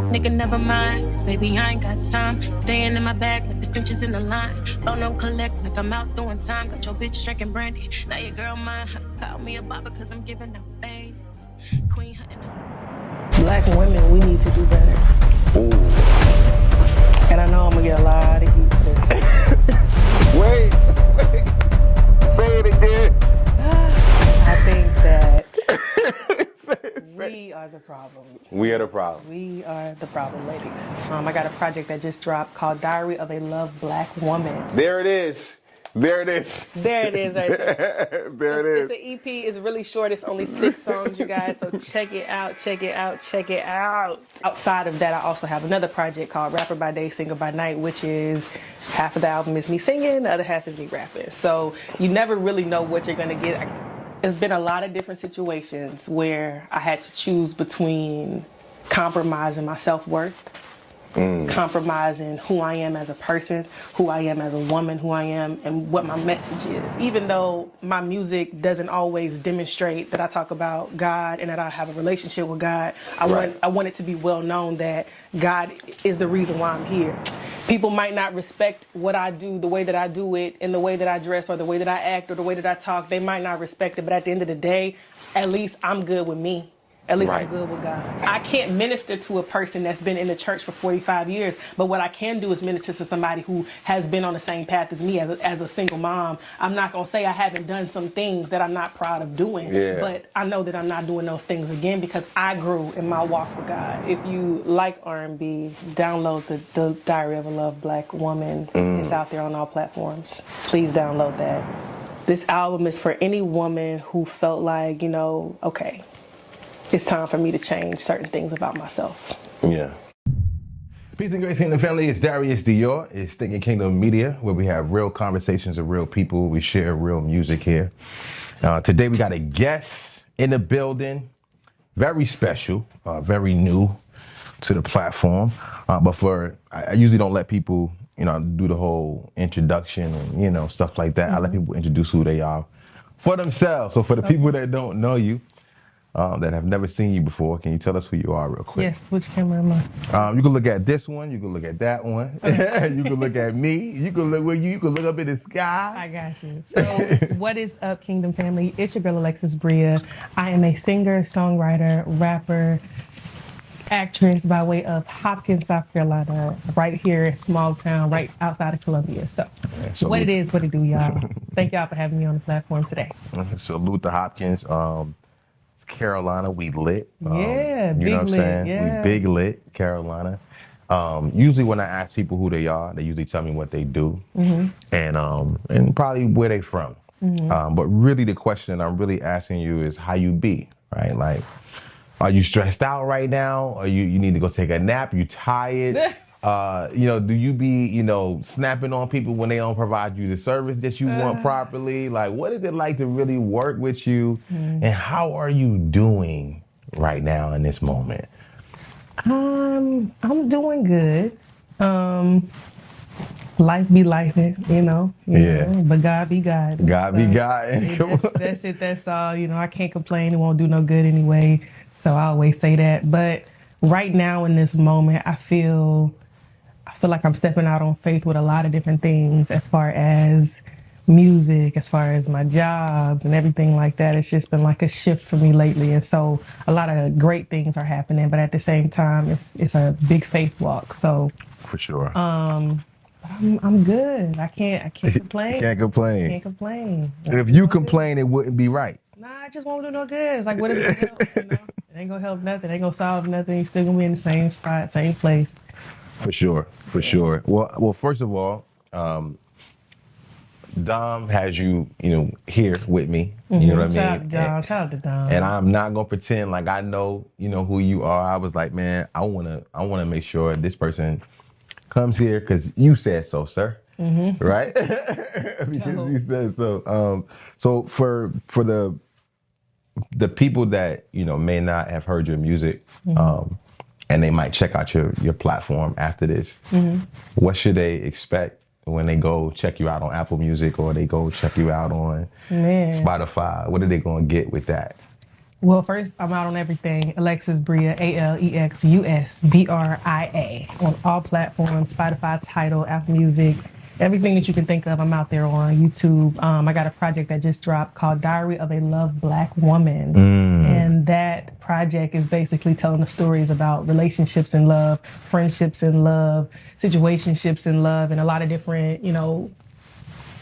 Nigga, never mind, 'cause baby, I ain't got time. Staying in my bag like the stenches in the line. Phone don't collect like I'm out doing time. Got your bitch drinking brandy. Now your girl mine. Call me a bopper 'cause I'm giving out AIDS. Queen hunting hoes. Black women, we need to do better. Ooh. And I know I'm gonna get a lot of heat for this. Wait. Say it again. I think that we are the problem. We are the problem. We are the problem, ladies. I got a project that just dropped called Diary of a Love Black Woman. There it is. There it is. There it is right there. There it is. It's an EP. It's really short. It's only 6 songs, you guys. So check it out. Check it out. Check it out. Outside of that, I also have another project called Rapper by Day, Singer by Night, which is half of the album is me singing, the other half is me rapping. So you never really know what you're going to get. There's been a lot of different situations where I had to choose between compromising my self-worth, compromising who I am as a person, who I am as a woman, who I am, and what my message is. Even though my music doesn't always demonstrate that I talk about God and that I have a relationship with God, I want it to be well known that God is the reason why I'm here. People might not respect what I do, the way that I do it, and the way that I dress, or the way that I act, or the way that I talk. They might not respect it, but at the end of the day, at least I'm good with me. At least I'm good with God. I can't minister to a person that's been in the church for 45 years, but what I can do is minister to somebody who has been on the same path as me as a single mom. I'm not going to say I haven't done some things that I'm not proud of doing, but I know that I'm not doing those things again because I grew in my walk with God. If you like R&B, download the Diary of a Love Black Woman. It's out there on all platforms. Please download that. This album is for any woman who felt like, okay, it's time for me to change certain things about myself. Yeah. Peace and grace in the family. It's Darius Dior. It's Thinking Kingdom Media, where we have real conversations with real people. We share real music here. Today we got a guest in the building. Very special, very new to the platform. But I usually don't let people, do the whole introduction and, stuff like that. I let people introduce who they are for themselves. So for the people that don't know you, that have never seen you before, can you tell us who you are real quick? Yes, which camera am I? You can look at this one, you can look at that one, you can look at me, you can look you can look up in the sky. I got you. So what is up, Kingdom family? It's your girl Alexus Bria. I am a singer, songwriter, rapper, actress by way of Hopkins, South Carolina, right here in small town, right outside of Columbia. So what it is, what it do, y'all. Thank y'all for having me on the platform today. Salute to Hopkins. Carolina, we lit. Yeah, you know what I'm saying? Yeah. We big lit, Carolina. Usually when I ask people who they are, they usually tell me what they do and probably where they from. But really the question I'm really asking you is how you be, right? Like, are you stressed out right now? Or you need to go take a nap? You tired? Do you be, snapping on people when they don't provide you the service that you want properly? Like, what is it like to really work with you? And how are you doing right now in this moment? I'm doing good. Life be lifing, but God be God. God be God. That's it. That's all. I can't complain. It won't do no good anyway. So I always say that. But right now in this moment, I feel like I'm stepping out on faith with a lot of different things as far as music, as far as my job and everything like that. It's just been like a shift for me lately. And so a lot of great things are happening, but at the same time, it's a big faith walk. So for sure. I'm good. I can't complain. Can't complain. Can't complain. If you complain, it wouldn't be right. Nah, I just won't do no good. It's like, what is it gonna help? It ain't gonna help nothing. It ain't gonna solve nothing. You're still gonna be in the same spot, same place. For sure. Well, first of all, Dom has you, here with me. You know what I mean? Shout out to Dom. And I'm not gonna pretend like I know, who you are. I was like, man, I wanna make sure this person comes here because you said so, sir. Right? Because you said so. So for the people that may not have heard your music, and they might check out your platform after this, what should they expect when they go check you out on Apple Music or they go check you out on Spotify? What are they gonna get with that? Well, first, I'm out on everything. Alexus Bria, Alexusbria, on all platforms, Spotify, Tidal, Apple Music, everything that you can think of. I'm out there on YouTube. I got a project that just dropped called Diary of a Love Black Woman. And that project is basically telling the stories about relationships in love, friendships in love, situationships in love, and a lot of different,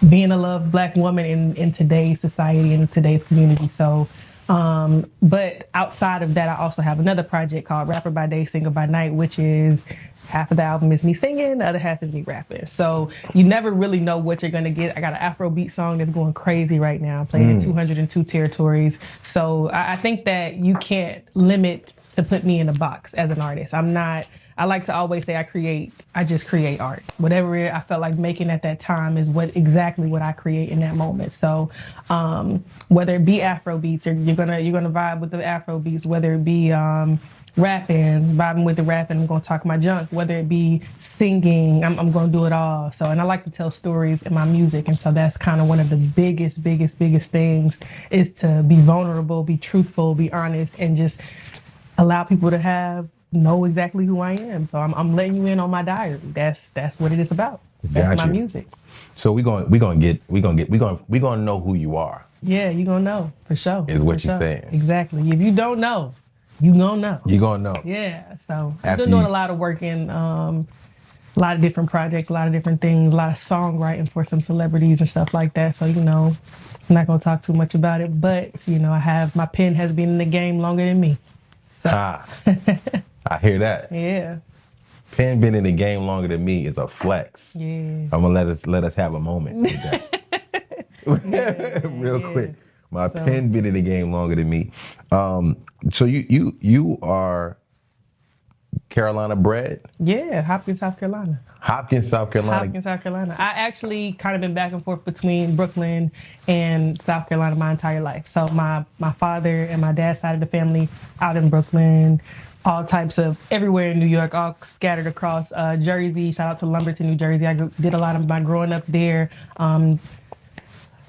being a loved black woman in today's society and in today's community. So, but outside of that, I also have another project called Rapper by Day, Singer by Night, which is half of the album is me singing, the other half is me rapping. So you never really know what you're gonna get. I got an Afrobeat song that's going crazy right now, playing in 202 territories. So I think that you can't limit to put me in a box as an artist. I like to always say I just create art. Whatever I felt like making at that time is exactly what I create in that moment. So whether it be Afro beats, or you're gonna vibe with the Afro beats, whether it be vibing with the rapping, I'm gonna talk my junk, whether it be singing, I'm gonna do it all. So, and I like to tell stories in my music. And so that's kind of one of the biggest things, is to be vulnerable, be truthful, be honest, and just allow people to know exactly who I am. So I'm letting you in on my diary. That's what it is about. That's my music. So we gonna know who you are. Yeah, you gonna know for sure. Is what you're saying. Exactly. If you don't know, you gonna know. You gonna know. Yeah. So I've been doing a lot of work in a lot of different projects, a lot of different things, a lot of songwriting for some celebrities and stuff like that. So I'm not gonna talk too much about it, but my pen has been in the game longer than me. So. I hear that. Yeah. Pen been in the game longer than me is a flex. Yeah. I'm gonna let us have a moment with that. Real quick. My pen been in the game longer than me. So you are Carolina bred? Yeah, Hopkins, South Carolina. Hopkins, South Carolina. Hopkins, South Carolina. I actually kind of been back and forth between Brooklyn and South Carolina my entire life. So my father and my dad's side of the family out in Brooklyn, all types of everywhere in New York, all scattered across Jersey. Shout out to Lumberton, New Jersey. I did a lot of my growing up there.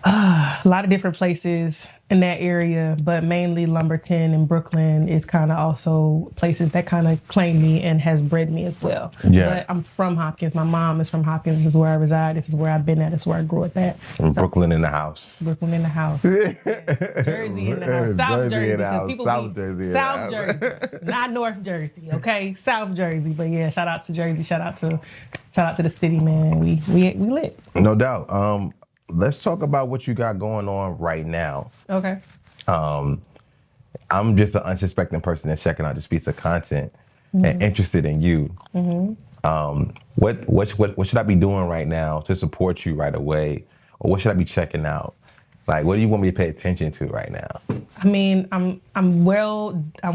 A lot of different places in that area, but mainly Lumberton and Brooklyn is kind of also places that kind of claim me and has bred me as well. Yeah. But I'm from Hopkins. My mom is from Hopkins. This is where I reside. This is where I've been at. This is where I grew up at. Brooklyn in the house. Brooklyn in the house. Yeah. Jersey in the house. South Jersey. South Jersey. Not North Jersey, okay? South Jersey. But yeah, shout out to Jersey. Shout out to the city, man. We lit. No doubt. Let's talk about what you got going on right now. Okay. I'm just an unsuspecting person that's checking out this piece of content and interested in you. What should I be doing right now to support you right away, or what should I be checking out? Like, what do you want me to pay attention to right now? I mean, I'm well. A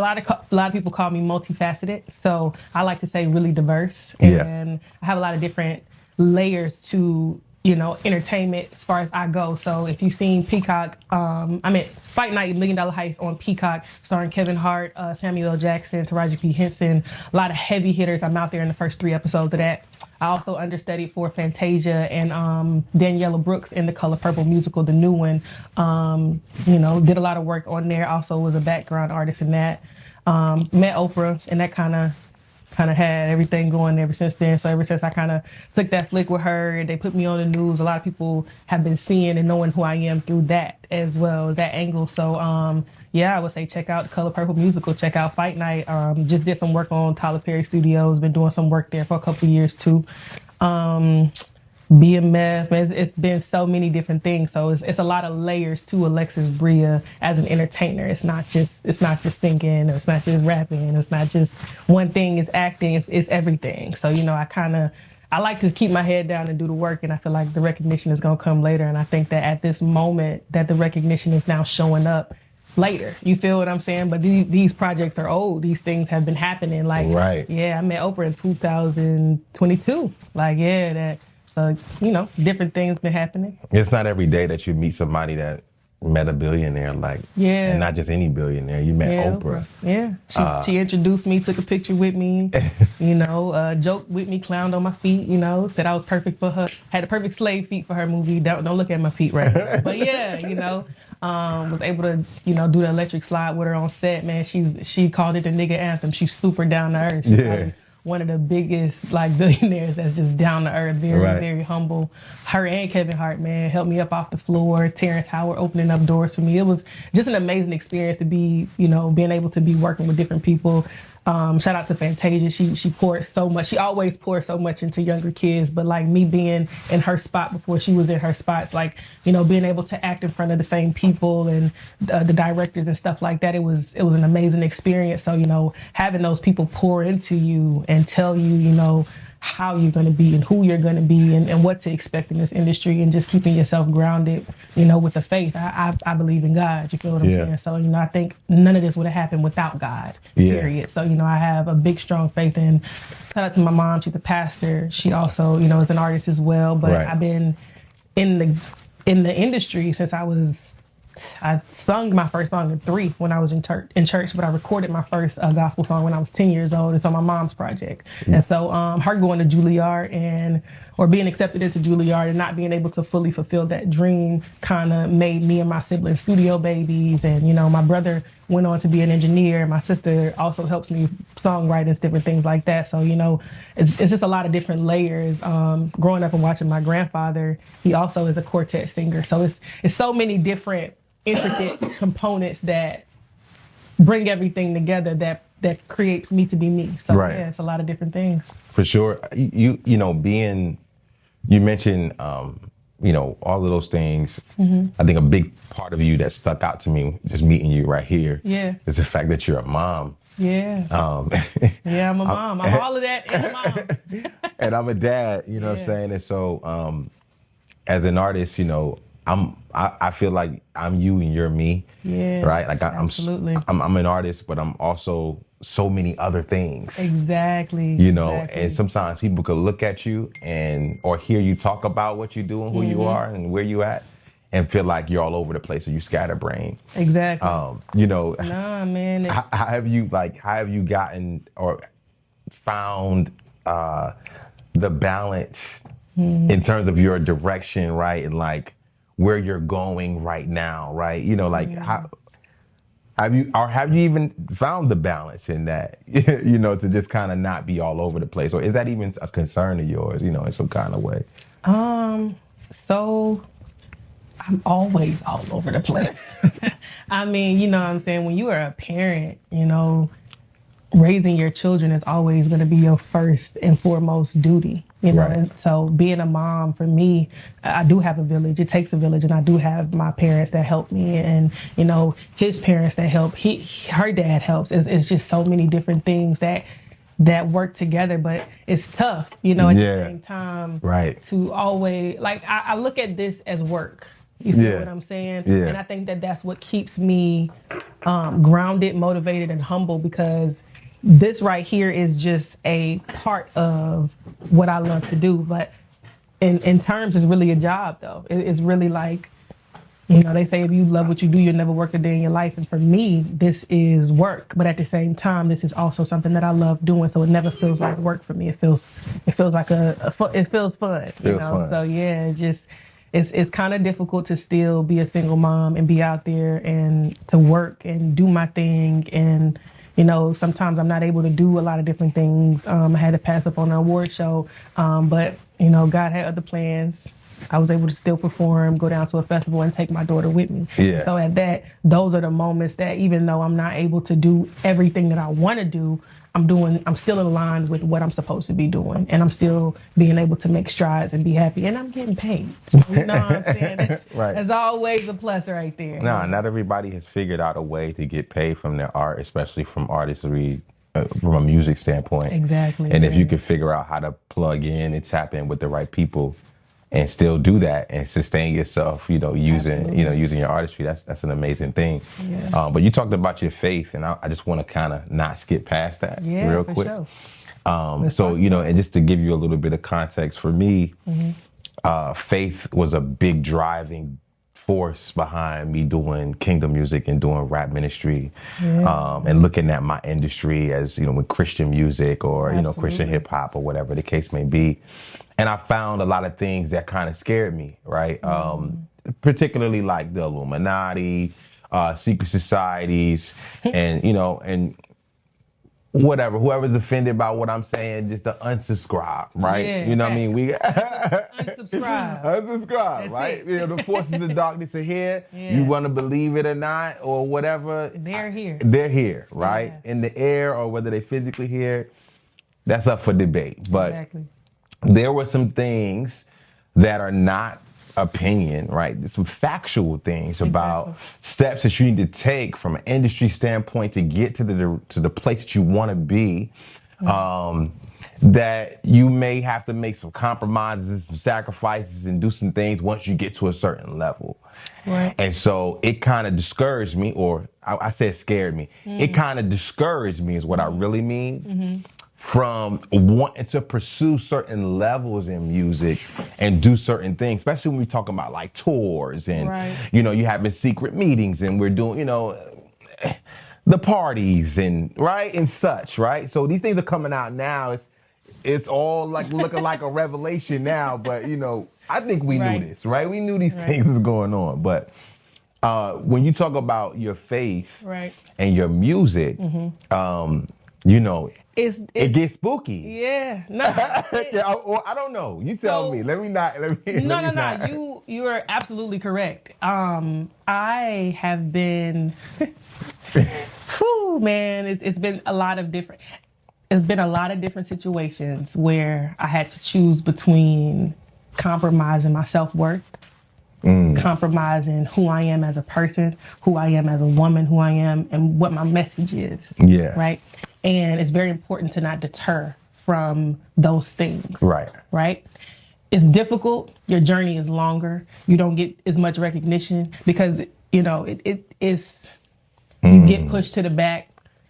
lot of people call me multifaceted, so I like to say really diverse, and I have a lot of different layers to entertainment as far as I go. So if you've seen Peacock, I'm at Fight Night $1 Million Heist on Peacock, starring Kevin Hart, Samuel L. Jackson, Taraji P. Henson, a lot of heavy hitters. I'm out there in the first 3 episodes of that. I also understudied for Fantasia and Daniela Brooks in the Color Purple musical, the new one. Did a lot of work on there. Also was a background artist in that. Met Oprah, and that kind of had everything going ever since then. So ever since I kind of took that flick with her, they put me on the news. A lot of people have been seeing and knowing who I am through that as well, that angle. So I would say check out the Color Purple musical, check out Fight Night. Just did some work on Tyler Perry Studios, been doing some work there for a couple of years too. BMF, it's been so many different things. So it's a lot of layers to Alexus Bria as an entertainer. It's not just singing, or it's not just rapping, it's not just one thing, it's acting, it's everything. So I like to keep my head down and do the work, and I feel like the recognition is gonna come later. And I think that at this moment that the recognition is now showing up later. You feel what I'm saying? But these projects are old. These things have been happening. Like, right. Yeah, I met Oprah in 2022. So, different things been happening. It's not every day that you meet somebody that met a billionaire, like, Yeah. and not just any billionaire. You met Oprah. Yeah. She introduced me, took a picture with me, joked with me, clowned on my feet, said I was perfect for her. Had the perfect slave feet for her movie. Don't look at my feet right now. But yeah, was able to, do the electric slide with her on set, man. She called it the nigga anthem. She's super down to earth. She's probably one of the biggest like billionaires that's just down to earth, very, very humble. Her and Kevin Hart, man, helped me up off the floor. Terrence Howard opening up doors for me. It was just an amazing experience to be, being able to be working with different people. Shout out to Fantasia. She poured so much. She always pours so much into younger kids, but like me being in her spot before she was in her spots, like, being able to act in front of the same people and the directors and stuff like that, it was an amazing experience. So, having those people pour into you and tell you, how you're going to be and who you're going to be and what to expect in this industry and just keeping yourself grounded, with the faith. I believe in God. You feel what I'm saying? So, I think none of this would have happened without God, period. So, I have a big, strong faith in. Shout out to my mom. She's a pastor. She also, is an artist as well. But I've been in the industry since I sung my first song at 3 when I was in church, but I recorded my first gospel song when I was 10 years old. It's on my mom's project. And so her going to Juilliard or being accepted into Juilliard and not being able to fully fulfill that dream kind of made me and my siblings studio babies. And, my brother went on to be an engineer. My sister also helps me songwriting, different things like that. So, it's just a lot of different layers. Growing up and watching my grandfather, he also is a quartet singer. So it's so many different intricate components that bring everything together that creates me to be me. So yeah, it's a lot of different things. For sure. You mentioned all of those things. I think a big part of you that stuck out to me just meeting you right here is the fact that you're a mom. Yeah. Yeah, I'm a mom. I'm all of that and a mom. And I'm a dad, what I'm saying? And so as an artist, I feel like I'm you and you're me. Yeah. Right? Like absolutely. I'm an artist, but I'm also so many other things. Exactly. And sometimes people could look at you or hear you talk about what you do and who you are and where you at and feel like you're all over the place or you scatterbrained. Exactly. Nah, man. How have you gotten or found the balance in terms of your direction, right? And like where you're going right now, right? How have you even found the balance in that, to just kind of not be all over the place? Or is that even a concern of yours, in some kind of way? So I'm always all over the place. I mean, you know what I'm saying? When you are a parent, raising your children is always going to be your first and foremost duty. And so being a mom for me, I do have a village. It takes a village, and I do have my parents that help me, and his parents that help. Her dad helps. It's just so many different things that work together, but it's tough, at the same time. Right. To always I look at this as work. You feel what I'm saying? Yeah. And I think that that's what keeps me grounded, motivated, and humble, because this right here is just a part of what I love to do. But in terms, it's really a job, though. It's really like, they say if you love what you do, you'll never work a day in your life. And for me, this is work. But at the same time, this is also something that I love doing. So it never feels like work for me. It feels like it feels fun. Fun. So yeah, it's kind of difficult to still be a single mom and be out there and to work and do my thing. And sometimes I'm not able to do a lot of different things. I had to pass up on an award show, but God had other plans. I was able to still perform, go down to a festival, and take my daughter with me. Yeah. So those are the moments that, even though I'm not able to do everything that I want to do, I'm still aligned with what I'm supposed to be doing, and I'm still being able to make strides and be happy, and I'm getting paid. So, you know what I'm saying? That's always a plus right there. No, not everybody has figured out a way to get paid from their art, especially from artistry, from a music standpoint. Exactly. And if you can figure out how to plug in and tap in with the right people and still do that and sustain yourself, using your artistry, that's an amazing thing. Yeah. But you talked about your faith, and I just want to kind of not skip past that real quick. Sure. And just to give you a little bit of context, for me, faith was a big driving force behind me doing kingdom music and doing rap ministry, and looking at my industry as, with Christian music or, Christian hip hop or whatever the case may be. And I found a lot of things that kind of scared me, right? Particularly like the Illuminati, secret societies, and, and whatever, whoever's offended by what I'm saying, just to unsubscribe, right? Yeah, you know what I mean? We unsubscribe. Unsubscribe, That's right? it. The forces of darkness are here. Yeah. You want to believe it or not, or whatever. They're here. They're here, right? Yeah. In the air, or whether they physically here, that's up for debate. But Exactly. there were some things that are not opinion, right? Some factual things about steps that you need to take from an industry standpoint to get to the place that you want to be. That you may have to make some compromises, some sacrifices, and do some things once you get to a certain level. Right. And so it kind of discouraged me, or I said scared me. It kind of discouraged me is what I really mean. From wanting to pursue certain levels in music and do certain things, especially when we talk about like tours and, you having secret meetings and we're doing, the parties and and such, right? So these things are coming out now. It's all like looking like a revelation now, but I think we knew this, right? We knew these things was going on, but when you talk about your faith and your music, it gets spooky. Yeah. No. I don't know. You tell me. No. You are absolutely correct. I have been, man, it's been a lot of different. It's been a lot of different situations where I had to choose between compromising my self-worth, compromising who I am as a person, who I am as a woman, who I am, and what my message is. Yeah. Right. And it's very important to not deter from those things. Right. Right. It's difficult. Your journey is longer. You don't get as much recognition because, it is, you get pushed to the back.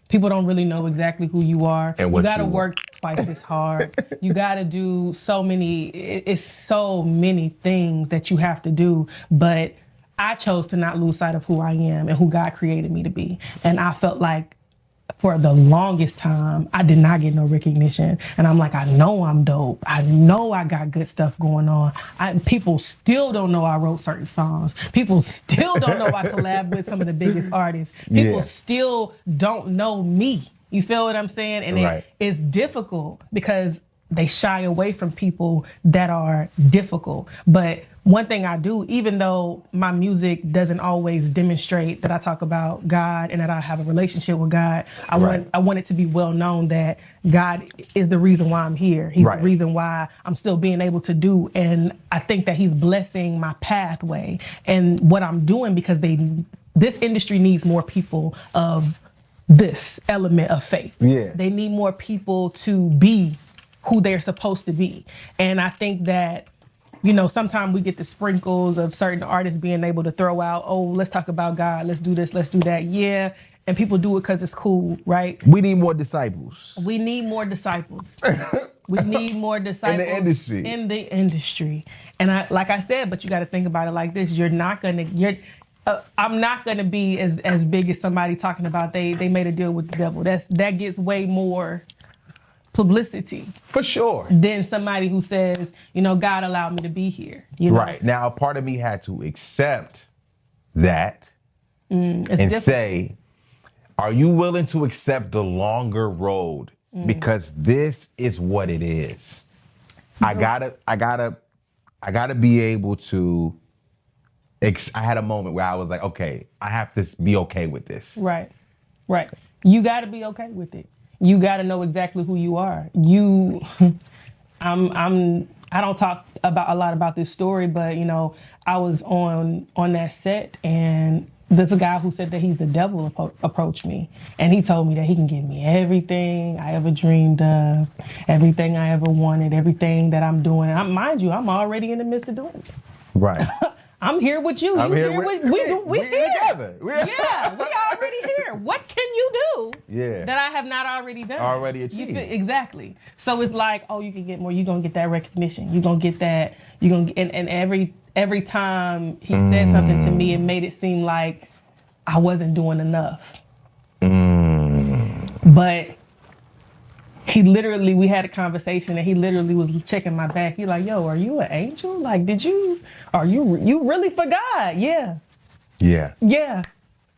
People don't really know exactly who you are. And you got to work twice as hard. You got to do it's so many things that you have to do. But I chose to not lose sight of who I am and who God created me to be. And I felt like for the longest time, I did not get no recognition. And I'm like, I know I'm dope. I know I got good stuff going on. People still don't know I wrote certain songs. People still don't know I collabed with some of the biggest artists. People still don't know me. You feel what I'm saying? And it's difficult because they shy away from people that are difficult. But one thing I do, even though my music doesn't always demonstrate that I talk about God and that I have a relationship with God, I want it to be well known that God is the reason why I'm here. He's the reason why I'm still being able to do. And I think that he's blessing my pathway and what I'm doing because this industry needs more people of this element of faith. Yeah. They need more people to be who they're supposed to be. And I think that, sometimes we get the sprinkles of certain artists being able to throw out, oh, let's talk about God, let's do this, let's do that. Yeah. And people do it because it's cool, right? We need more disciples. We need more disciples. We need more disciples. In the industry. And like I said, but you got to think about it like this. I'm not going to be as big as somebody talking about they made a deal with the devil. That gets way more publicity for sure than somebody who says, God allowed me to be here. Right. Now, a part of me had to accept that and say, are you willing to accept the longer road? Because this is what it is. I gotta be able to. I had a moment where I was like, okay, I have to be okay with this. Right. You got to be okay with it. You got to know exactly who you are. I don't talk a lot about this story, but I was on that set and there's a guy who said that he's the devil approached me, and he told me that he can give me everything I ever dreamed of, everything I ever wanted, everything that I'm doing. Mind you, I'm already in the midst of doing it. Right. I'm here with you. I'm here with we here together. Yeah, we already here. What can you do that I have not already done? Already achieved. Exactly. So it's like, oh, you can get more. You're going to get that recognition. You're going to get that. You're going to get, and every time he said something to me, it made it seem like I wasn't doing enough. But he literally, we had a conversation and he literally was checking my back. He like, yo, are you an angel? Like, you really forgot? Yeah. Yeah. Yeah.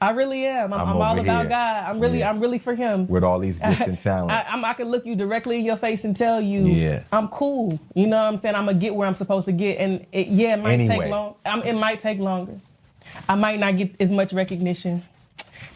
I really am. I'm all over about here. God. I'm really for him. With all these gifts and talents. I can look you directly in your face and tell you, Yeah. I'm cool. You know what I'm saying? I'm gonna get where I'm supposed to get. And it might take long. It might take longer. I might not get as much recognition.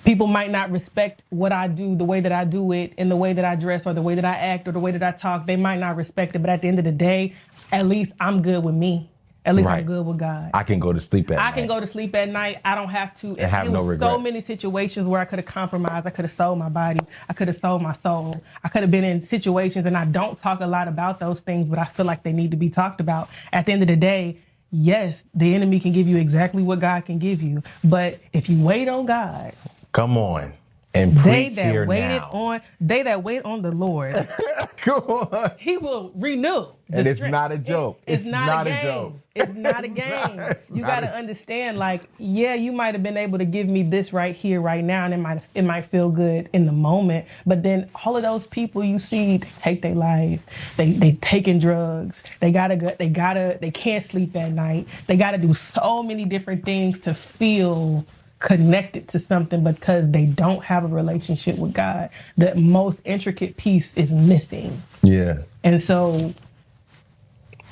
People might not respect what I do, the way that I do it, and the way that I dress, or the way that I act, or the way that I talk. They might not respect it, but at the end of the day, at least I'm good with me. At least I'm good with God. I can go to sleep at night. I can go to sleep at night. I don't have to. And have no regrets. So many situations where I could have compromised. I could have sold my body. I could have sold my soul. I could have been in situations, and I don't talk a lot about those things, but I feel like they need to be talked about. At the end of the day, yes, the enemy can give you exactly what God can give you, but if you wait on God, come on. And preach here now. They that wait on the Lord, come on. He will renew. And it's not a joke. It's not a joke. It's not a game. You got to understand, like, yeah, you might have been able to give me this right here, right now, and it might feel good in the moment. But then all of those people you see, they take their life. They taking drugs. They can't sleep at night. They gotta do so many different things to feel connected to something because they don't have a relationship with God. The most intricate piece is missing. Yeah. And so,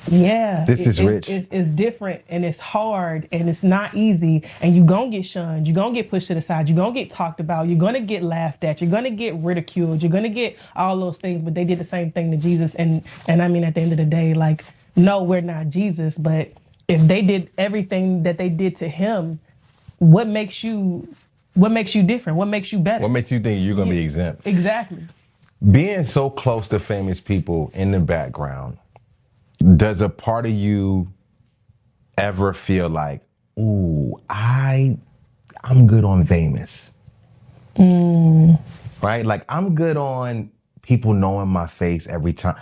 yeah, this is rich. It's different and it's hard and it's not easy. And you're going to get shunned. You're going to get pushed to the side. You're going to get talked about. You're going to get laughed at. You're going to get ridiculed. You're going to get all those things. But they did the same thing to Jesus. And I mean, at the end of the day, like, no, we're not Jesus. But if they did everything that they did to him, what makes you different? What makes you better? What makes you think you're going to be exempt? Exactly. Being so close to famous people in the background, does a part of you ever feel like, ooh, I'm good on famous? Right? Like, I'm good on people knowing my face every time.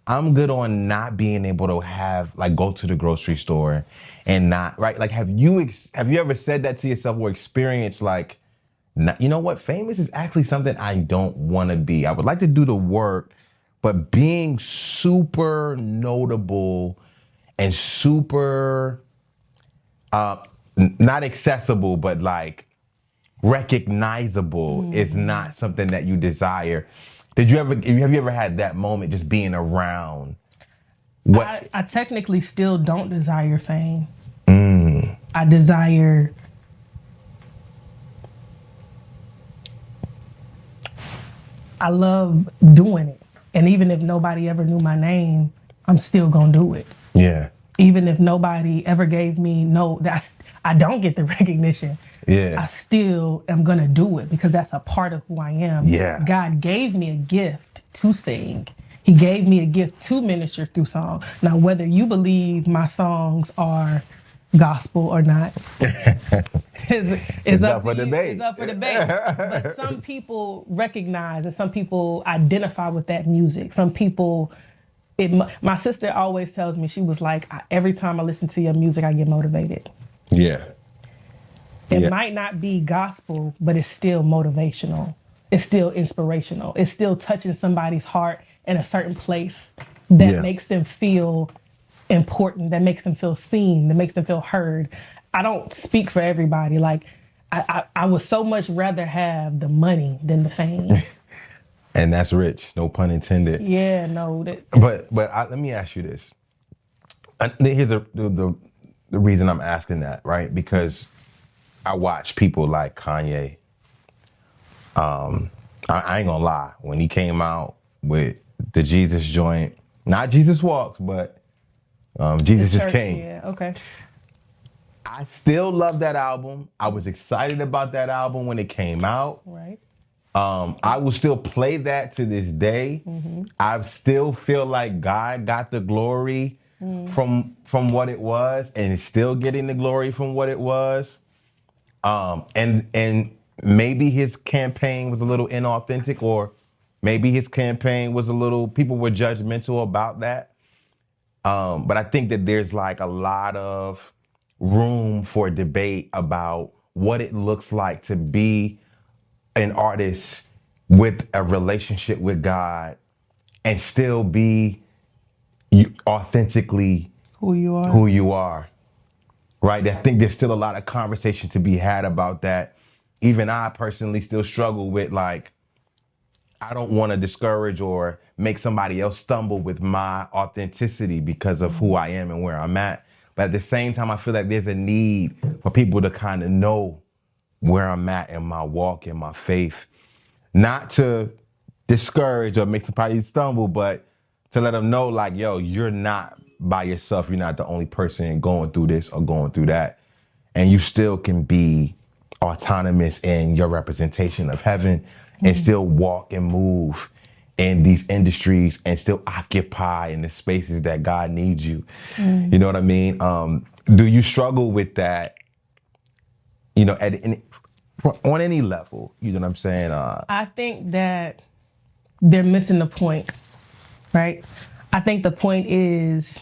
I'm good on not being able to go to the grocery store and not, right? Like, have you ever said that to yourself or experienced like, you know what? Famous is actually something I don't want to be. I would like to do the work, but being super notable and super, not accessible, but like recognizable is not something that you desire. Have you ever had that moment just being around? I technically still don't desire fame. I desire I love doing it. And even if nobody ever knew my name, I'm still gonna do it. Yeah. Even if nobody ever gave me I don't get the recognition. Yeah. I still am gonna do it because that's a part of who I am. Yeah. God gave me a gift to sing. He gave me a gift to minister through song. Now, whether you believe my songs are gospel or not is up for debate. It's up for debate. But some people recognize and some people identify with that music. Some people, my sister always tells me, she was like, every time I listen to your music, I get motivated. Yeah. It might not be gospel, but it's still motivational. It's still inspirational. It's still touching somebody's heart in a certain place that makes them feel important, that makes them feel seen, that makes them feel heard. I don't speak for everybody. Like, I would so much rather have the money than the fame. And that's rich, no pun intended. Yeah, no. But let me ask you this. Here's the reason I'm asking that, right? Because I watch people like Kanye. I ain't gonna lie. When he came out with the Jesus joint, not Jesus Walks, but Jesus Just Came. Yeah, okay. I still love that album. I was excited about that album when it came out. Right. I will still play that to this day. Mm-hmm. I still feel like God got the glory from what it was, and is still getting the glory from what it was. And maybe his campaign was a little inauthentic, or maybe his campaign was people were judgmental about that. But I think that there's like a lot of room for debate about what it looks like to be an artist with a relationship with God and still be authentically Who you are. who you are. Right? I think there's still a lot of conversation to be had about that. Even I personally still struggle with, like, I don't want to discourage or make somebody else stumble with my authenticity because of who I am and where I'm at. But at the same time, I feel like there's a need for people to kind of know where I'm at in my walk, in my faith. Not to discourage or make somebody stumble, but to let them know, like, yo, you're not by yourself. You're not the only person going through this or going through that. And you still can be autonomous in your representation of heaven and still walk and move in these industries and still occupy in the spaces that God needs you. You know what I mean? Do you struggle with that, you know, on any level? You know what I'm saying? I think that they're missing the point, right? I think the point is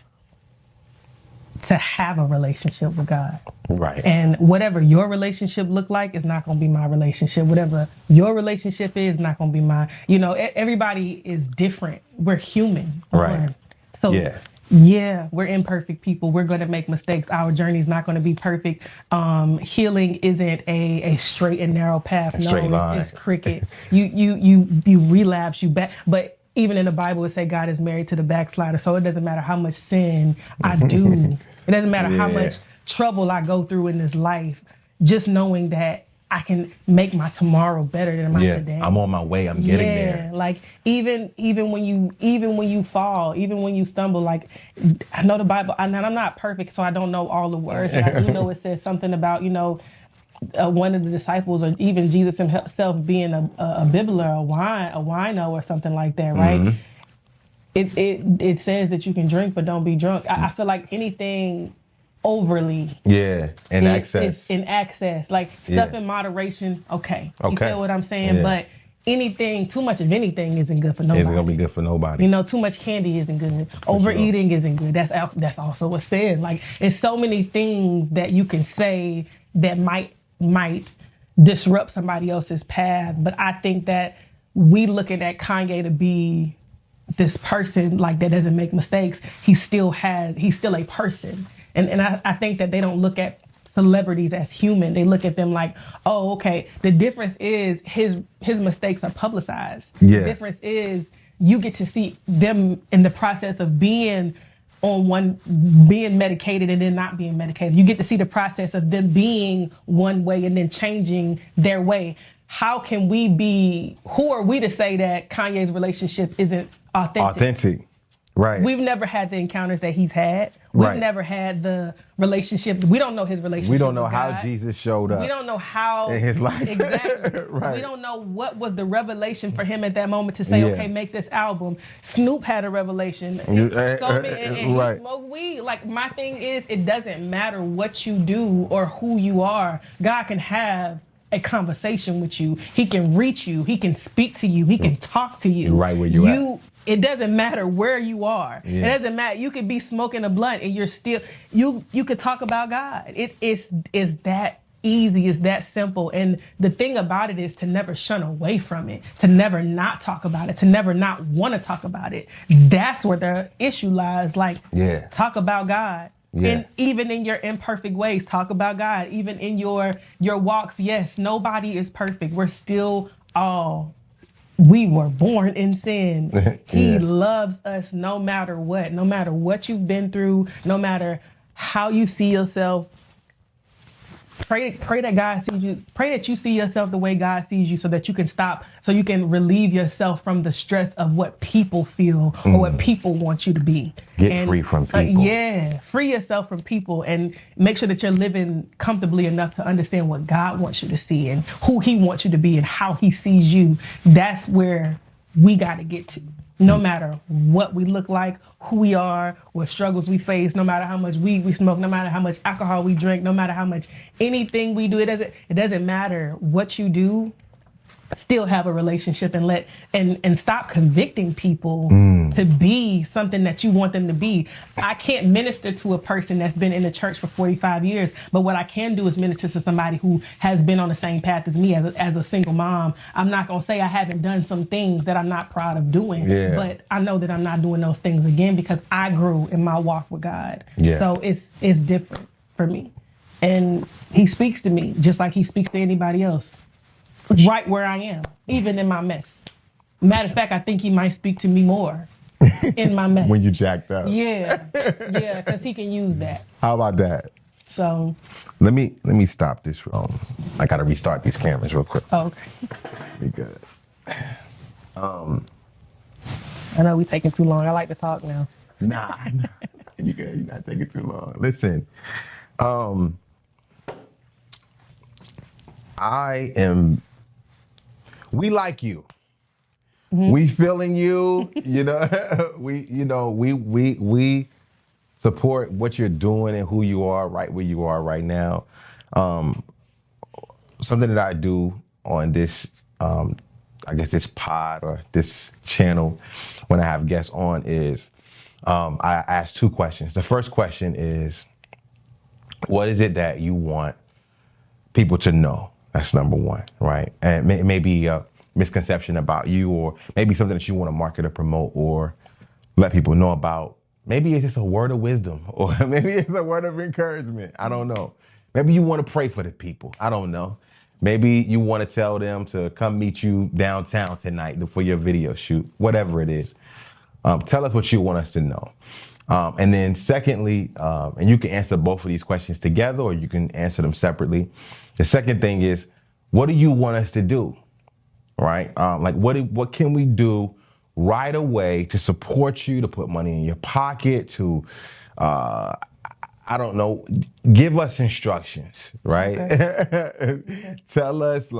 to have a relationship with God. Right. And whatever your relationship look like is not going to be my relationship. Whatever your relationship is not going to be mine. You know, everybody is different. We're human. Right. So yeah, we're imperfect people. We're going to make mistakes. Our journey is not going to be perfect. Healing isn't a straight and narrow path. It's cricket. You relapse, you back. But even in the Bible, it say God is married to the backslider. So it doesn't matter how much sin I do. It doesn't matter how much trouble I go through in this life. Just knowing that I can make my tomorrow better than my today. I'm on my way. I'm getting there. Like even when you fall, even when you stumble, like I know the Bible, and I'm not perfect, so I don't know all the words. But I do know it says something about, you know, one of the disciples or even Jesus himself being a bibbler, a wino or something like that, right? It says that you can drink but don't be drunk. I feel like anything overly in excess, like stuff in moderation, okay, you feel what I'm saying? But too much of anything isn't good for nobody. Isn't gonna be good for nobody. You know, too much candy isn't good. Overeating isn't good. That's also what's said. Like, it's so many things that you can say that might disrupt somebody else's path. But I think that we looking at Kanye to be this person like that doesn't make mistakes. He's still a person. And I think that they don't look at celebrities as human. They look at them like, oh, okay. The difference is his mistakes are publicized. Yeah. The difference is you get to see them in the process of being medicated and then not being medicated. You get to see the process of them being one way and then changing their way. Who are we to say that Kanye's relationship isn't authentic? Right. We've never had the encounters that he's had. We've never had the relationship. We don't know his relationship. We don't know with how God. Jesus showed up. We don't know how in his life. Exactly. Right. We don't know what was the revelation for him at that moment to say, okay, make this album. Snoop had a revelation. He smoked weed. Like, my thing is, it doesn't matter what you do or who you are. God can have a conversation with you. He can reach you. He can speak to you. He can talk to you. Right where you at. It doesn't matter where you are. It doesn't matter. You could be smoking a blunt and you're still, you could talk about God. It's that easy. It's that simple. And the thing about it is to never shun away from it, to never not talk about it, to never not want to talk about it. That's where the issue lies. Like, talk about God. Yeah. And even in your imperfect ways, talk about God. Even in your walks, yes, nobody is perfect. We were born in sin. He loves us no matter what you've been through, no matter how you see yourself. Pray that God sees you. Pray that you see yourself the way God sees you, so that you can relieve yourself from the stress of what people feel or what people want you to be. Get free from people. Free yourself from people and make sure that you're living comfortably enough to understand what God wants you to see and who He wants you to be and how He sees you. That's where we got to get to. No matter what we look like, who we are, what struggles we face, no matter how much weed we smoke, no matter how much alcohol we drink, no matter how much anything we do, it doesn't matter what you do. still have a relationship and stop convicting people to be something that you want them to be. I can't minister to a person that's been in the church for 45 years, but what I can do is minister to somebody who has been on the same path as me as a single mom. I'm not going to say I haven't done some things that I'm not proud of doing, but I know that I'm not doing those things again because I grew in my walk with God. So it's different for me. And he speaks to me just like he speaks to anybody else. Right where I am, even in my mess. Matter of fact, I think he might speak to me more in my mess. When you jacked up. Yeah, because he can use that. How about that? So let me stop this. I gotta restart these cameras real quick. Okay. Be good. I know we taking too long. I like to talk now. Nah, you good. You're not taking too long. Listen, we like you. We feeling you, we support what you're doing and who you are right where you are right now. Something that I do on this, this pod or this channel when I have guests on is I ask two questions. The first question is, what is it that you want people to know? That's number one, right? And maybe a misconception about you, or maybe something that you want to market or promote or let people know about. Maybe it's just a word of wisdom, or maybe it's a word of encouragement. I don't know. Maybe you want to pray for the people. I don't know. Maybe you want to tell them to come meet you downtown tonight for your video shoot, whatever it is. Tell us what you want us to know. And then secondly, and you can answer both of these questions together or you can answer them separately. The second thing is, what do you want us to do, right? What can we do right away to support you, to put money in your pocket, to, I don't know, give us instructions, right? Okay. Tell us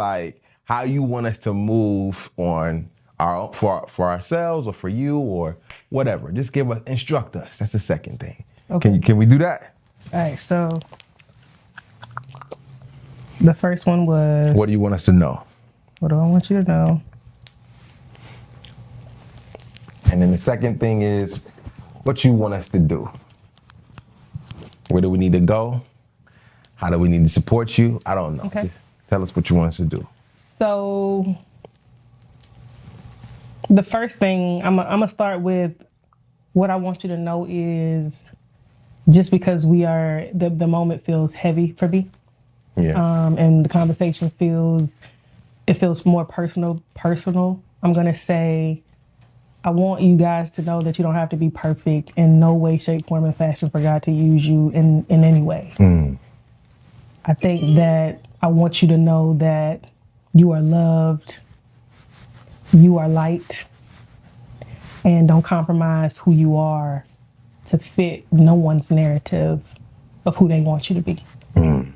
how you want us to move on for ourselves or for you or whatever. Just instruct us. That's the second thing. Okay. Can we do that? All right, so the first one was, what do you want us to know? What do I want you to know? And then the second thing is, what you want us to do? Where do we need to go? How do we need to support you? I don't know. Okay. Just tell us what you want us to do. So the first thing, I'm gonna start with what I want you to know is, just because the moment feels heavy for me. Yeah. And the conversation feels more personal. I'm gonna say, I want you guys to know that you don't have to be perfect in no way, shape, form, and fashion for God to use you in any way. I think that I want you to know that you are loved, you are light, and don't compromise who you are to fit no one's narrative of who they want you to be. And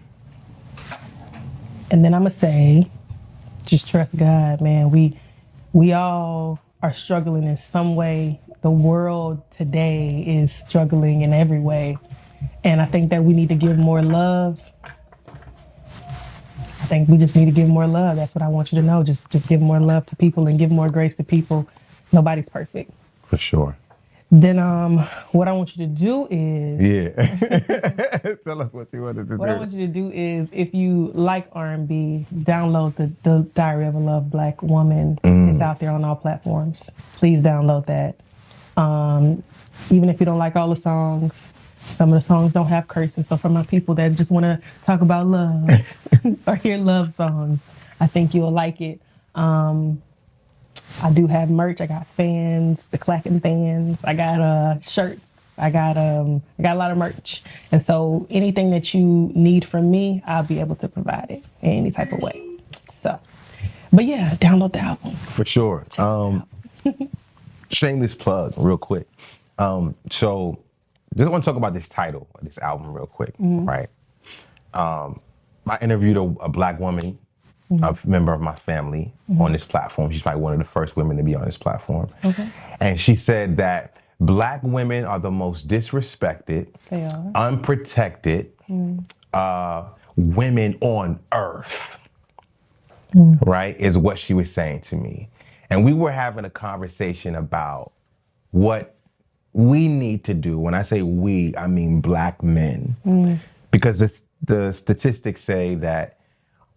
then I'm gonna say, just trust God, man. We all are struggling in some way. The world today is struggling in every way. And I think that we need to give more love. I think we just need to give more love. That's what I want you to know. Just give more love to people and give more grace to people. Nobody's perfect. For sure. Then what I want you to do is... Yeah. Tell us what you want to do. What I want you to do is, if you like R&B, download the Diary of a Love Black Woman. It's out there on all platforms. Please download that. Even if you don't like all the songs, some of the songs don't have cursing. So for my people that just want to talk about love or hear love songs, I think you'll like it. I do have merch. I got fans, the clacking fans. I got shirts. I got a lot of merch. And so anything that you need from me, I'll be able to provide it in any type of way. So, but yeah, download the album. For sure. Shameless plug real quick. So just want to talk about this title of this album real quick, right? I interviewed a Black woman, a member of my family on this platform. She's probably one of the first women to be on this platform. Okay. And she said that Black women are the most disrespected, they are, unprotected women on earth. right, is what she was saying to me. And we were having a conversation about what we need to do. When I say we, I mean black men. Because the statistics say that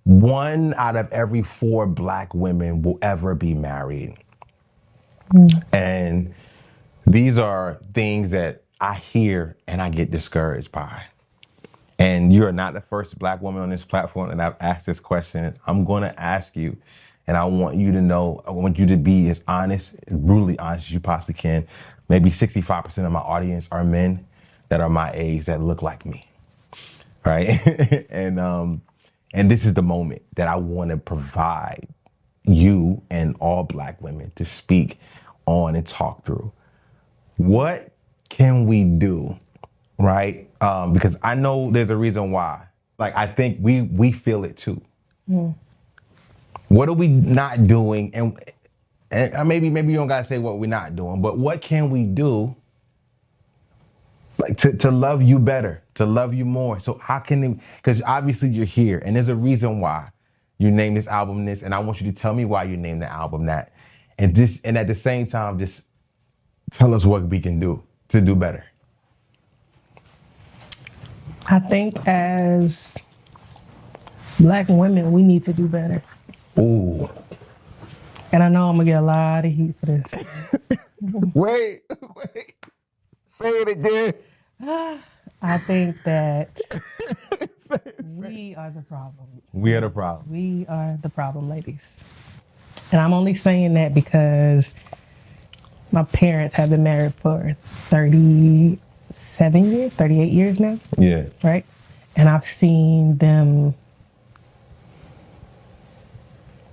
1 out of every 4 black women will ever be married. And these are things that I hear and I get discouraged by. And you're not the first black woman on this platform that I've asked this question. I'm going to ask you, and I want you to know, I want you to be as honest, as brutally honest as you possibly can. Maybe 65% of my audience are men that are my age that look like me, right? And this is the moment that I want to provide you and all black women to speak on and talk through. What can we do, right? Because I know there's a reason why. Like, I think we feel it too. What are we not doing? And maybe you don't gotta say what we're not doing, but what can we do, like, to love you better, to love you more? So how can, because obviously you're here and there's a reason why you named this album this, and I want you to tell me why you named the album that. And at the same time, just tell us what we can do to do better. I think as black women, we need to do better. Ooh. And I know I'm gonna get a lot of heat for this. Wait. Say it again. I think that we are the problem. We are the problem. We are the problem, ladies. And I'm only saying that because my parents have been married for 37 years, 38 years now. Yeah. Right? And I've seen them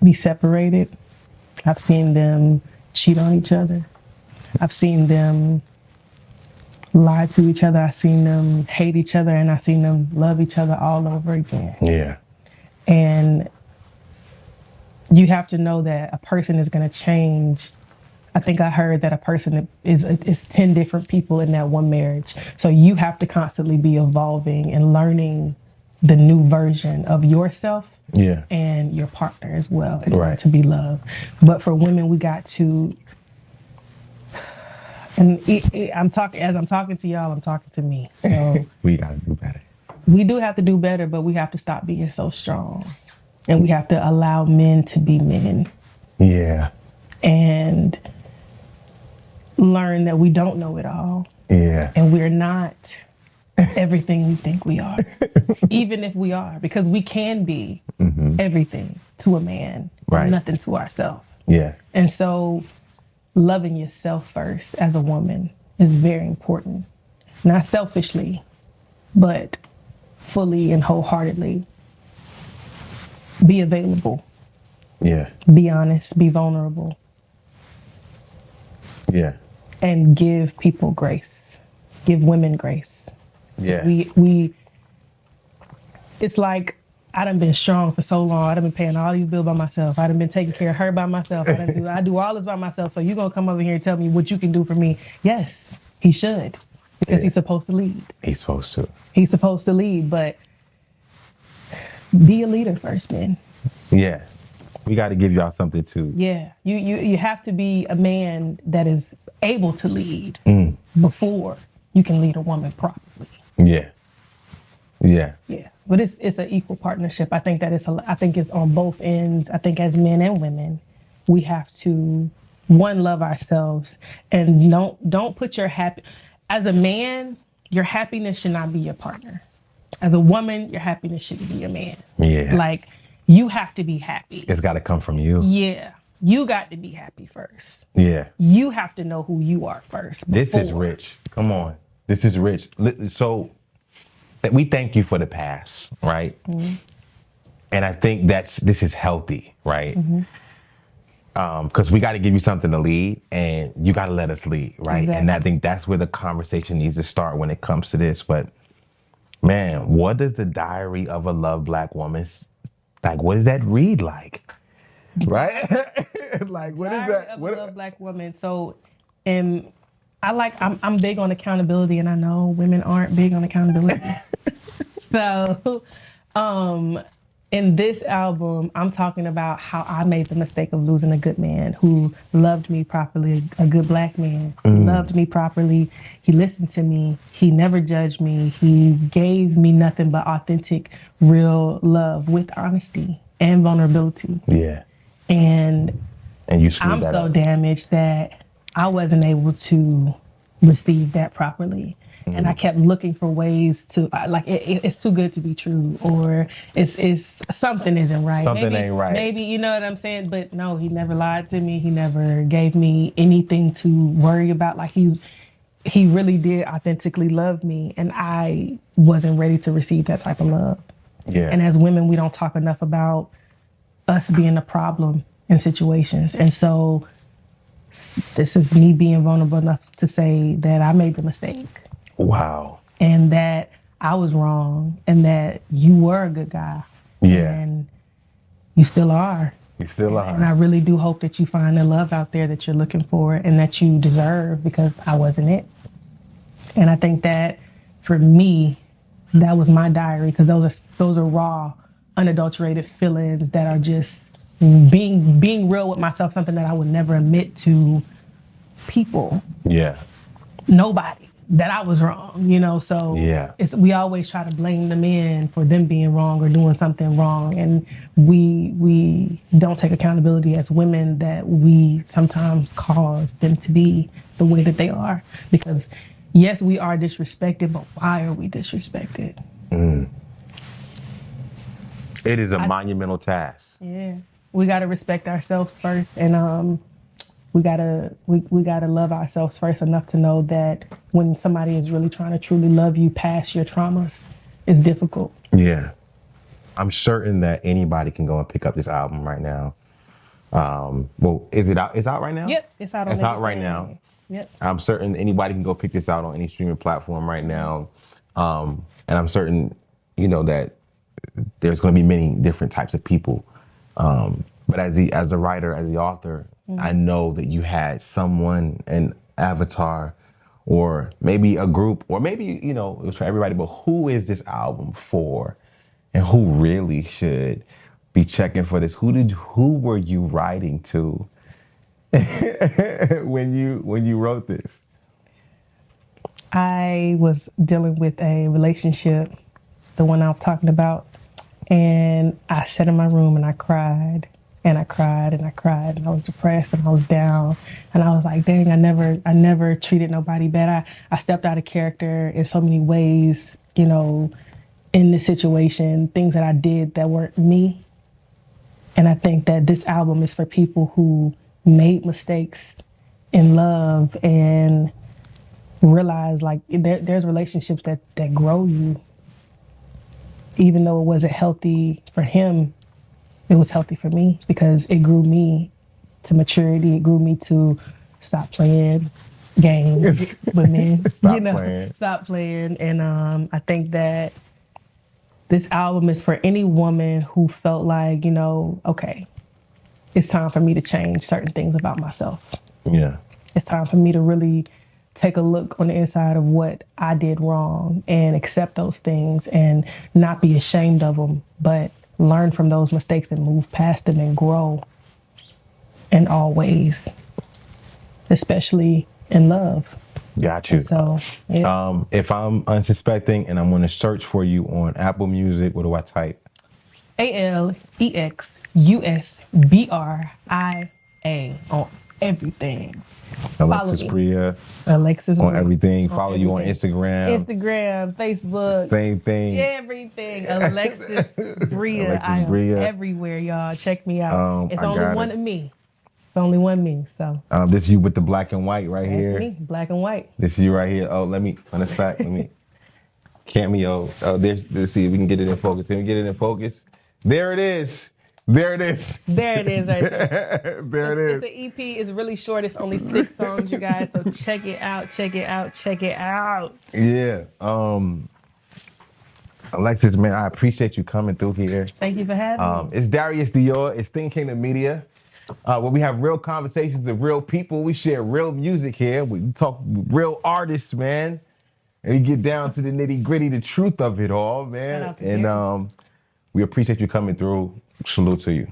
be separated. I've seen them cheat on each other. I've seen them lie to each other. I've seen them hate each other, and I've seen them love each other all over again. Yeah. And you have to know that a person is going to change. I think I heard that a person is 10 different people in that one marriage. So you have to constantly be evolving and learning the new version of yourself. Yeah. And your partner as well, in Right. order to be loved. But for women, we got to, and I'm talking to y'all, I'm talking to me. So We gotta do better. we do have to do better, but we have to stop being so strong, and we have to allow men to be men. Yeah. And learn that we don't know it all. Yeah. And we're not everything we think we are, even if we are, because we can be everything to a man, Right. nothing to ourselves. Yeah. And so loving yourself first as a woman is very important. Not selfishly, but fully and wholeheartedly. Be available. Yeah. Be honest. Be vulnerable. Yeah. And give people grace. Give women grace. Yeah. We it's like I done been strong for so long. I done been paying all these bills by myself. I done been taking care of her by myself. I do all this by myself. So you gonna come over here and tell me what you can do for me? Yes, he should. Because he's supposed to lead. He's supposed to. He's supposed to lead, but be a leader first, man. Yeah. We got to give y'all something too. Yeah. You have to be a man that is able to lead before you can lead a woman properly. Yeah. Yeah. Yeah, but it's an equal partnership. I think that I think it's on both ends. I think as men and women, we have to love ourselves, and don't put your as a man, your happiness should not be your partner. As a woman, your happiness should be your man. Yeah. Like, you have to be happy. It's got to come from you. Yeah, you got to be happy first. Yeah. You have to know who you are first. This is rich. Come on. This is rich. So that we thank you for the past, right? Mm-hmm. And I think this is healthy, right? Mm-hmm. Because we got to give you something to lead, and you got to let us lead, right? Exactly. And I think that's where the conversation needs to start when it comes to this. But man, what does the diary of a loved black woman, like, what does that read like? Right? Like, what is that? Of a loved black woman. So, I'm big on accountability, and I know women aren't big on accountability. So, In this album, I'm talking about how I made the mistake of losing a good man who loved me properly, a good black man who loved me properly. He listened to me. He never judged me. He gave me nothing but authentic, real love with honesty and vulnerability. Yeah. And you screwed I'm that so up. damaged that I wasn't able to receive that properly. And I kept looking for ways to it's too good to be true, or it's something isn't right. Something ain't right. Maybe you know what I'm saying. But no, he never lied to me. He never gave me anything to worry about. Like he really did authentically love me, and I wasn't ready to receive that type of love. Yeah. And as women, we don't talk enough about us being a problem in situations, and so this is me being vulnerable enough to say that I made the mistake. Wow. And that I was wrong, and that you were a good guy. Yeah. And you still are. You still are. And I really do hope that you find the love out there that you're looking for and that you deserve, because I wasn't it. And I think that for me, that was my diary, because those are raw, unadulterated feelings that are just being real with myself, something that I would never admit to people. Yeah. Nobody. That I was wrong, you know, so yeah. We always try to blame the men for them being wrong or doing something wrong, and we don't take accountability as women that we sometimes cause them to be the way that they are. Because yes, we are disrespected, but why are we disrespected? It is a monumental task. Yeah, we got to respect ourselves first, and we gotta love ourselves first enough to know that when somebody is really trying to truly love you past your traumas, it's difficult. Yeah. I'm certain that anybody can go and pick up this album right now. Well, is it out? It's out right now? Yep, it's out on It's out right now. Yep. I'm certain anybody can go pick this out on any streaming platform right now. And I'm certain, that there's going to be many different types of people. But as a writer, as the author, I know that you had someone, an avatar, or maybe a group, or maybe, it was for everybody, but who is this album for? And who really should be checking for this? Who were you writing to when you wrote this? I was dealing with a relationship, the one I'm talking about, and I sat in my room and I cried. And I cried and I cried, and I was depressed and I was down, and I was like, dang, I never treated nobody bad. I stepped out of character in so many ways, in this situation, things that I did that weren't me. And I think that this album is for people who made mistakes in love and realize like there's relationships that grow you. Even though it wasn't healthy for him, it was healthy for me, because it grew me to maturity. It grew me to stop playing games with men. Stop playing. And I think that this album is for any woman who felt like, okay, it's time for me to change certain things about myself. Yeah. It's time for me to really take a look on the inside of what I did wrong and accept those things and not be ashamed of them, but learn from those mistakes and move past them and grow in all ways, especially in love. Got you. And so, yeah. If I'm unsuspecting and I'm going to search for you on Apple Music, what do I type? ALEXUSBRIA on everything. Alexus Bria. Alexus on everything. Follow you on Instagram. Instagram, Facebook. Same thing. Everything. Alexus Bria. Alexus I am Bria. everywhere, y'all. Check me out. It's I only got one it. of me. It's only one me. So this you with the black and white right here. that's me, black and white. This is you right here. Oh, let me cameo. Oh, let's see if we can get it in focus. Can we get it in focus? There it is. There it is. There it is right there. There it is. It's an EP. It's really short. It's only 6 songs, you guys. So check it out. Check it out. Check it out. Yeah. Alexus, man, I appreciate you coming through here. Thank you for having me. It's Darius Dior. It's Thinking Kingdom Media, where we have real conversations with real people. We share real music here. We talk real artists, man. And we get down to the nitty gritty, the truth of it all, man. Shout out to Darius. We appreciate you coming through. Salute to you.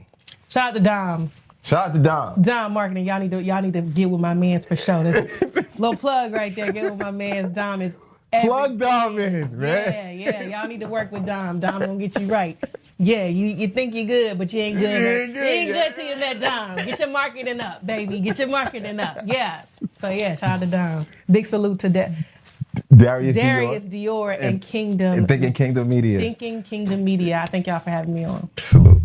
Shout out to Dom. Shout out to Dom. Dom Marketing. Y'all need to get with my mans for sure. That's a little plug right there. Get with my mans. Dom is Plug Dom in, man. Yeah. Y'all need to work with Dom. Dom gonna get you right. Yeah, you think you're good, but you ain't good. You ain't good till you met Dom. Get your marketing up, baby. Get your marketing up. Yeah. So yeah, shout out to Dom. Big salute to that. Darius Dior and Kingdom. And Thinking Kingdom Media. Thinking Kingdom Media. I thank y'all for having me on. Salute.